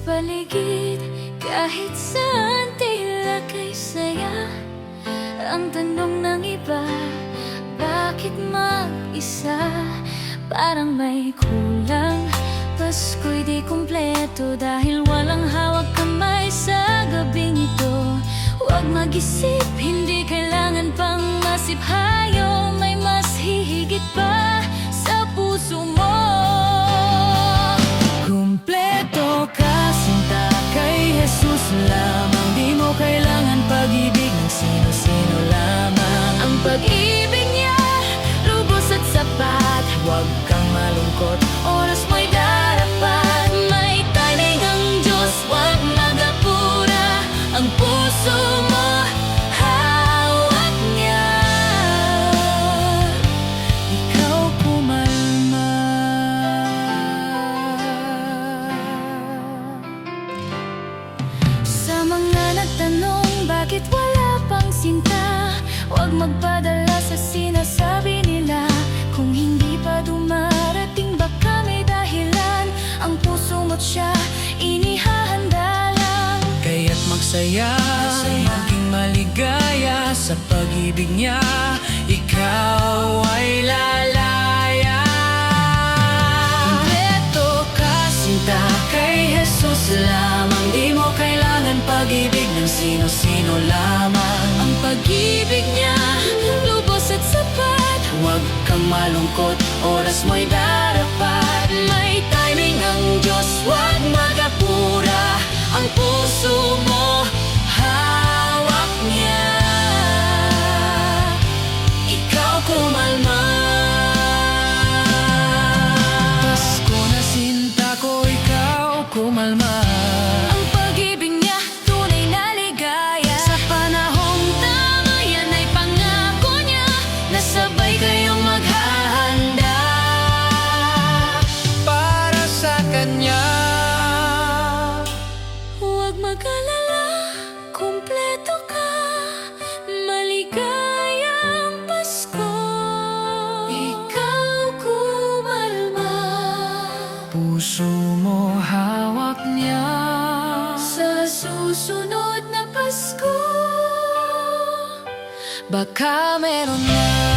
paligid, kahit saan tila kay saya. Ang tanong ng iba, bakit mag-isa? Parang may kulang, Pasko'y di kumpleto dahil walang hawak kamay sa gabing ito. Huwag mag-isip, hindi kailangan pang masiphayo. May mas hihigit pa sa puso mo. Kumpleto ka, sinta kay Jesus lamang. Di mo kailangan pag-ibig ng sino-sino lamang. Ang pag-ibig niya, lubos at sapat. Huwag kang malungkot, oras mo'y darapat. May timing ang Diyos, huwag mag-apura. Ang puso mo, hawak niya. Ikaw kumalma. Sa mga nagtanong, bakit wala pang sinta? Huwag magpadala sa sinasabi nila. Kung hindi pa dumarating, baka may dahilan. Ang puso mo't siya, inihahanda lang. Kaya't magsaya, maging maligaya sa pag-ibig niya. Ikaw ay lalaya. Kumpleto ka, sinta kay Jesus lamang. Di mo kailangan pag-ibig ng sino-sino lamang. Ang pag-ibig niya, lubos at sapat. Huwag kang malungkot, oras mo'y darapat. May timing ang Diyos, huwag mag-apura. Ang puso mo, hawak niya. Ikaw kumalma. Pasko na sinta ko, ikaw kumalma. Ang pag-ibig niya, tunay na ligaya. Sa panahong tama, yan ay pangako niya. Nasabay kayong maghahanda Para sa kanya. Huwag mag-alala, kumpleto ka. Maligayang Pasko. Ikaw kumalma. Puso mo, hawak niya. Sa susunod na Pasko, Baka meron na